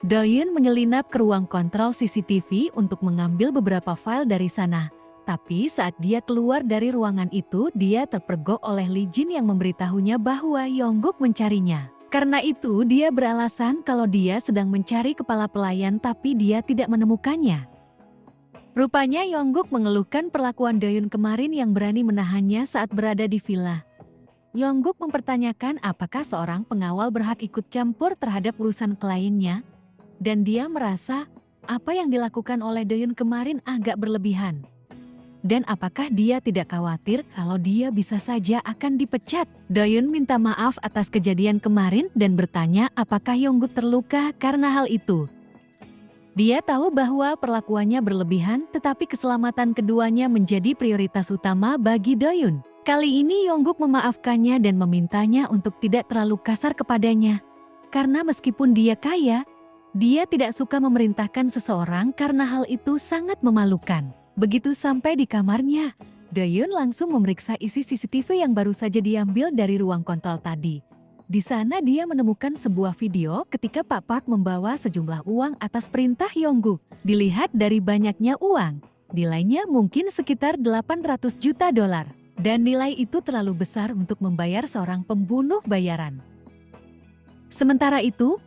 Doyun menyelinap ke ruang kontrol CCTV untuk mengambil beberapa file dari sana. Tapi saat dia keluar dari ruangan itu, dia terpergok oleh Lee Jin yang memberitahunya bahwa Yongguk mencarinya. Karena itu, dia beralasan kalau dia sedang mencari kepala pelayan tapi dia tidak menemukannya. Rupanya Yongguk mengeluhkan perlakuan Doyun kemarin yang berani menahannya saat berada di villa. Yongguk mempertanyakan apakah seorang pengawal berhak ikut campur terhadap urusan kliennya, dan dia merasa apa yang dilakukan oleh Doyun kemarin agak berlebihan. Dan apakah dia tidak khawatir kalau dia bisa saja akan dipecat? Doyun minta maaf atas kejadian kemarin dan bertanya apakah Yongguk terluka karena hal itu. Dia tahu bahwa perlakuannya berlebihan, tetapi keselamatan keduanya menjadi prioritas utama bagi Doyun. Kali ini Yongguk memaafkannya dan memintanya untuk tidak terlalu kasar kepadanya. Karena meskipun dia kaya, dia tidak suka memerintahkan seseorang karena hal itu sangat memalukan. Begitu sampai di kamarnya, Doyun langsung memeriksa isi CCTV yang baru saja diambil dari ruang kontrol tadi. Di sana dia menemukan sebuah video ketika Pak Park membawa sejumlah uang atas perintah Yongguk. Dilihat dari banyaknya uang, nilainya mungkin sekitar 800 juta dolar. Dan nilai itu terlalu besar untuk membayar seorang pembunuh bayaran. Sementara itu,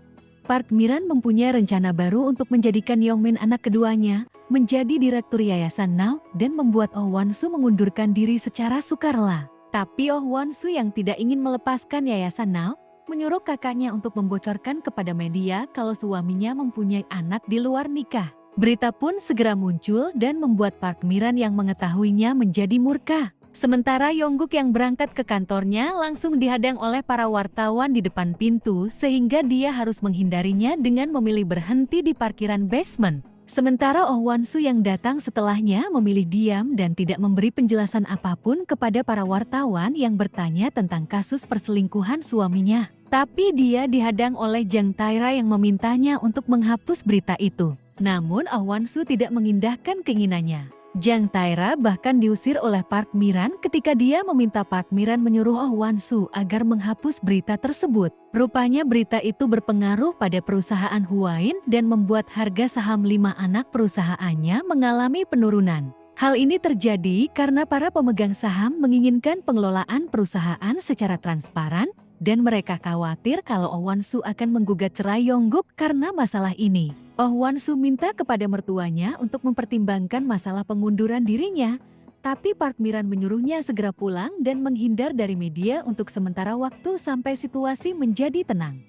Park Miran mempunyai rencana baru untuk menjadikan Yongmin anak keduanya menjadi direktur Yayasan Now dan membuat Oh Won-soo mengundurkan diri secara sukarela. Tapi Oh Won-soo yang tidak ingin melepaskan Yayasan Now, menyuruh kakaknya untuk membocorkan kepada media kalau suaminya mempunyai anak di luar nikah. Berita pun segera muncul dan membuat Park Miran yang mengetahuinya menjadi murka. Sementara Yongguk yang berangkat ke kantornya langsung dihadang oleh para wartawan di depan pintu sehingga dia harus menghindarinya dengan memilih berhenti di parkiran basement. Sementara Oh Won-soo yang datang setelahnya memilih diam dan tidak memberi penjelasan apapun kepada para wartawan yang bertanya tentang kasus perselingkuhan suaminya. Tapi dia dihadang oleh Jang Taira yang memintanya untuk menghapus berita itu. Namun Oh Won-soo tidak mengindahkan keinginannya. Jang Taira bahkan diusir oleh Park Miran ketika dia meminta Park Miran menyuruh Oh Won-soo agar menghapus berita tersebut. Rupanya berita itu berpengaruh pada perusahaan Huain dan membuat harga saham 5 anak perusahaannya mengalami penurunan. Hal ini terjadi karena para pemegang saham menginginkan pengelolaan perusahaan secara transparan dan mereka khawatir kalau Oh Won-soo akan menggugat cerai Yongguk karena masalah ini. Oh Won-soo minta kepada mertuanya untuk mempertimbangkan masalah pengunduran dirinya, tapi Park Miran menyuruhnya segera pulang dan menghindar dari media untuk sementara waktu sampai situasi menjadi tenang.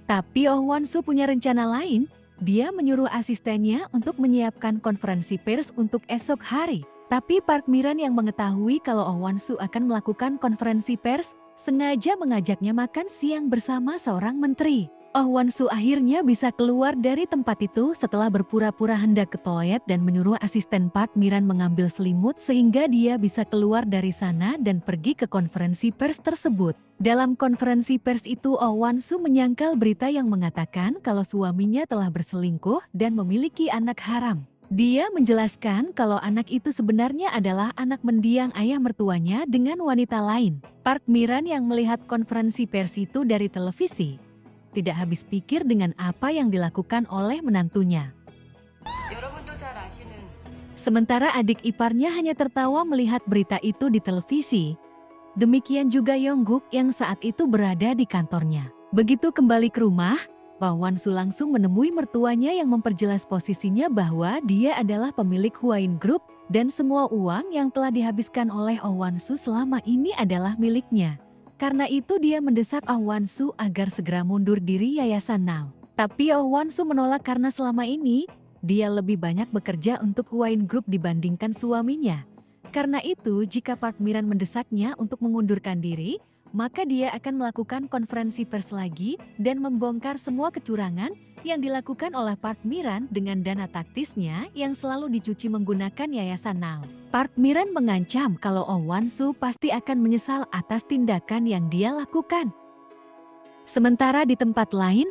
Tapi Oh Won-soo punya rencana lain. Dia menyuruh asistennya untuk menyiapkan konferensi pers untuk esok hari. Tapi Park Miran yang mengetahui kalau Oh Won-soo akan melakukan konferensi pers, sengaja mengajaknya makan siang bersama seorang menteri. Oh Won-soo akhirnya bisa keluar dari tempat itu setelah berpura-pura hendak ke toilet dan menyuruh asisten Park Miran mengambil selimut sehingga dia bisa keluar dari sana dan pergi ke konferensi pers tersebut. Dalam konferensi pers itu Oh Won-soo menyangkal berita yang mengatakan kalau suaminya telah berselingkuh dan memiliki anak haram. Dia menjelaskan kalau anak itu sebenarnya adalah anak mendiang ayah mertuanya dengan wanita lain. Park Miran yang melihat konferensi pers itu dari televisi tidak habis pikir dengan apa yang dilakukan oleh menantunya. Sementara adik iparnya hanya tertawa melihat berita itu di televisi. Demikian juga Yongguk yang saat itu berada di kantornya. Begitu kembali ke rumah, Oh Won-soo langsung menemui mertuanya yang memperjelas posisinya bahwa dia adalah pemilik Huain Group dan semua uang yang telah dihabiskan oleh Oh Won-soo selama ini adalah miliknya. Karena itu dia mendesak Oh Won-soo agar segera mundur diri Yayasan Now. Tapi Oh Won-soo menolak karena selama ini, dia lebih banyak bekerja untuk Huain Group dibandingkan suaminya. Karena itu jika Park Miran mendesaknya untuk mengundurkan diri, maka dia akan melakukan konferensi pers lagi dan membongkar semua kecurangan yang dilakukan oleh Park Miran dengan dana taktisnya yang selalu dicuci menggunakan Yayasan Now. Park Miran mengancam kalau Oh Won-soo pasti akan menyesal atas tindakan yang dia lakukan. Sementara di tempat lain,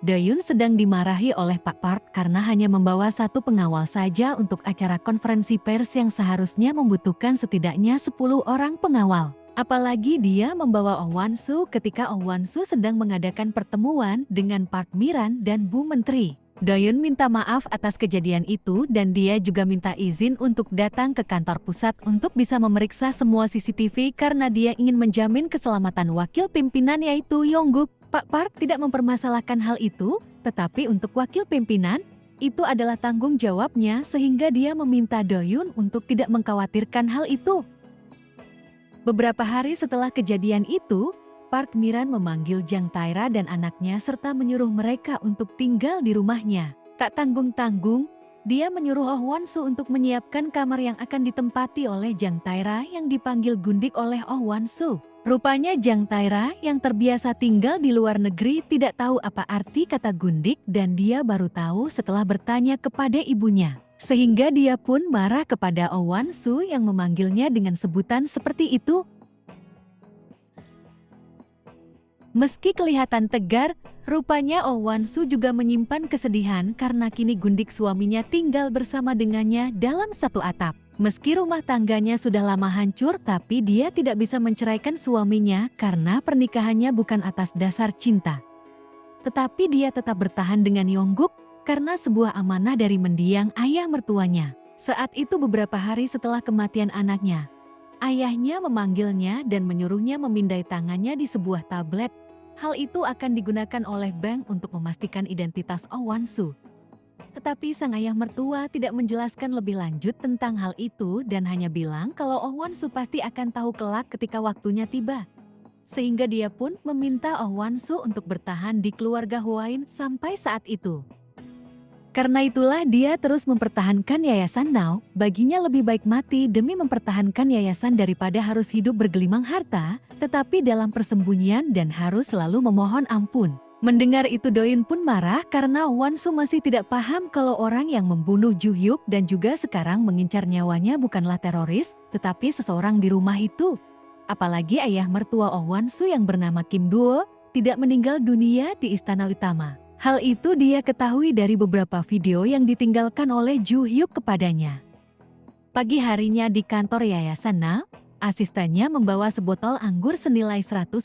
Doyun sedang dimarahi oleh Pak Park karena hanya membawa satu pengawal saja untuk acara konferensi pers yang seharusnya membutuhkan setidaknya 10 orang pengawal. Apalagi dia membawa Oh Wan-soo ketika Oh Wan-soo sedang mengadakan pertemuan dengan Park Miran dan Bu Menteri. Doyun minta maaf atas kejadian itu dan dia juga minta izin untuk datang ke kantor pusat untuk bisa memeriksa semua CCTV karena dia ingin menjamin keselamatan wakil pimpinan yaitu Yongguk. Pak Park tidak mempermasalahkan hal itu, tetapi untuk wakil pimpinan, itu adalah tanggung jawabnya sehingga dia meminta Doyun untuk tidak mengkhawatirkan hal itu. Beberapa hari setelah kejadian itu, Park Miran memanggil Jang Taira dan anaknya serta menyuruh mereka untuk tinggal di rumahnya. Tak tanggung-tanggung, dia menyuruh Oh Wan-soo untuk menyiapkan kamar yang akan ditempati oleh Jang Taira yang dipanggil Gundik oleh Oh Wan-soo. Rupanya Jang Taira yang terbiasa tinggal di luar negeri tidak tahu apa arti kata Gundik dan dia baru tahu setelah bertanya kepada ibunya. Sehingga dia pun marah kepada Oh Wan-soo yang memanggilnya dengan sebutan seperti itu. Meski kelihatan tegar, rupanya Oh Wan-soo juga menyimpan kesedihan karena kini Gundik suaminya tinggal bersama dengannya dalam satu atap. Meski rumah tangganya sudah lama hancur, tapi dia tidak bisa menceraikan suaminya karena pernikahannya bukan atas dasar cinta. Tetapi dia tetap bertahan dengan Yongguk karena sebuah amanah dari mendiang ayah mertuanya. Saat itu beberapa hari setelah kematian anaknya, ayahnya memanggilnya dan menyuruhnya memindai tangannya di sebuah tablet. Hal itu akan digunakan oleh bank untuk memastikan identitas Oh Wan-soo. Tetapi sang ayah mertua tidak menjelaskan lebih lanjut tentang hal itu dan hanya bilang kalau Oh Wan-soo pasti akan tahu kelak ketika waktunya tiba. Sehingga dia pun meminta Oh Wan-soo untuk bertahan di keluarga Hwain sampai saat itu. Karena itulah dia terus mempertahankan Yayasan Now, baginya lebih baik mati demi mempertahankan yayasan daripada harus hidup bergelimang harta, tetapi dalam persembunyian dan harus selalu memohon ampun. Mendengar itu Doyun pun marah karena Wan-soo masih tidak paham kalau orang yang membunuh Ju Hyuk dan juga sekarang mengincar nyawanya bukanlah teroris, tetapi seseorang di rumah itu. Apalagi ayah mertua Oh Wan-soo yang bernama Kim Duo tidak meninggal dunia di istana utama. Hal itu dia ketahui dari beberapa video yang ditinggalkan oleh Ju Hyuk kepadanya. Pagi harinya di kantor Yayasan Now, asistennya membawa sebotol anggur senilai 150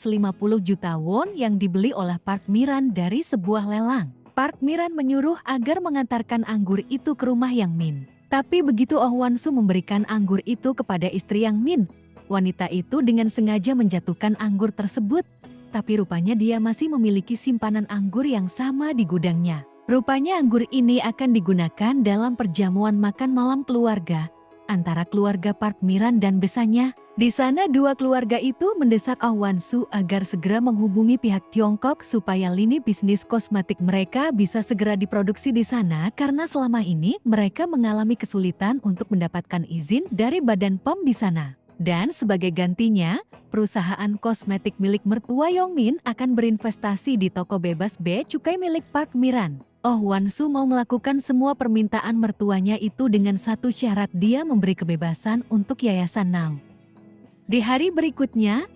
juta won yang dibeli oleh Park Miran dari sebuah lelang. Park Miran menyuruh agar mengantarkan anggur itu ke rumah Yang Min. Tapi begitu Oh Wan-soo memberikan anggur itu kepada istri Yang Min, wanita itu dengan sengaja menjatuhkan anggur tersebut. Tapi rupanya dia masih memiliki simpanan anggur yang sama di gudangnya. Rupanya anggur ini akan digunakan dalam perjamuan makan malam keluarga antara keluarga Park Miran dan besannya. Di sana dua keluarga itu mendesak Oh Wan-soo agar segera menghubungi pihak Tiongkok supaya lini bisnis kosmetik mereka bisa segera diproduksi di sana karena selama ini mereka mengalami kesulitan untuk mendapatkan izin dari Badan POM di sana. Dan sebagai gantinya, perusahaan kosmetik milik mertua Yong Min akan berinvestasi di toko bebas bea cukai milik Park Miran. Oh Wan-soo mau melakukan semua permintaan mertuanya itu dengan satu syarat, dia memberi kebebasan untuk Yayasan Now. Di hari berikutnya,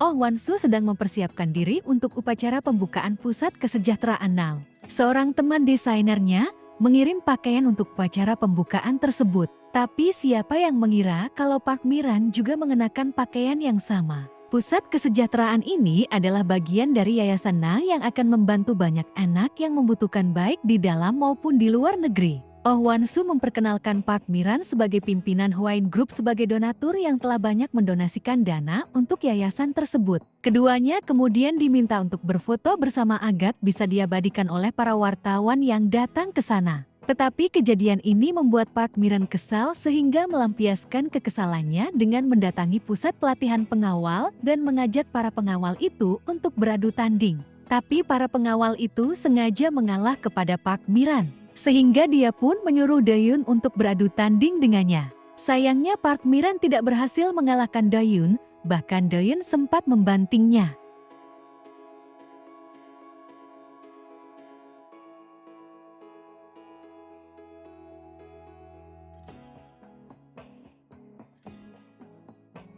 Oh Wan-soo sedang mempersiapkan diri untuk upacara pembukaan pusat kesejahteraan Now. Seorang teman desainernya mengirim pakaian untuk upacara pembukaan tersebut. Tapi siapa yang mengira kalau Park Miran juga mengenakan pakaian yang sama? Pusat kesejahteraan ini adalah bagian dari Yayasan Now yang akan membantu banyak anak yang membutuhkan baik di dalam maupun di luar negeri. Oh Wan-soo memperkenalkan Park Miran sebagai pimpinan Hwain Group sebagai donatur yang telah banyak mendonasikan dana untuk yayasan tersebut. Keduanya kemudian diminta untuk berfoto bersama agar bisa diabadikan oleh para wartawan yang datang ke sana. Tetapi kejadian ini membuat Park Miran kesal sehingga melampiaskan kekesalannya dengan mendatangi pusat pelatihan pengawal dan mengajak para pengawal itu untuk beradu tanding. Tapi para pengawal itu sengaja mengalah kepada Park Miran, sehingga dia pun menyuruh Doyun untuk beradu tanding dengannya. Sayangnya Park Miran tidak berhasil mengalahkan Doyun, bahkan Doyun sempat membantingnya.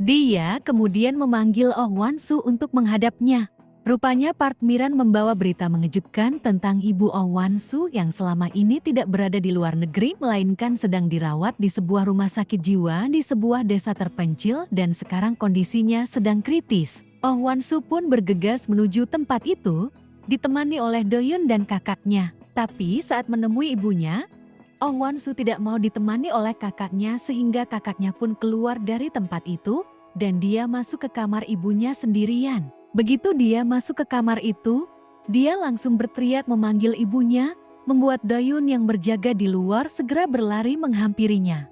Dia kemudian memanggil Oh Wan-soo untuk menghadapnya. Rupanya Park Miran membawa berita mengejutkan tentang Ibu Oh Wan-su yang selama ini tidak berada di luar negeri melainkan sedang dirawat di sebuah rumah sakit jiwa di sebuah desa terpencil dan sekarang kondisinya sedang kritis. Oh Wan-su pun bergegas menuju tempat itu, ditemani oleh Doyun dan kakaknya. Tapi saat menemui ibunya, Oh Wan-su tidak mau ditemani oleh kakaknya sehingga kakaknya pun keluar dari tempat itu dan dia masuk ke kamar ibunya sendirian. Begitu dia masuk ke kamar itu, dia langsung berteriak memanggil ibunya, membuat Doyun yang berjaga di luar segera berlari menghampirinya.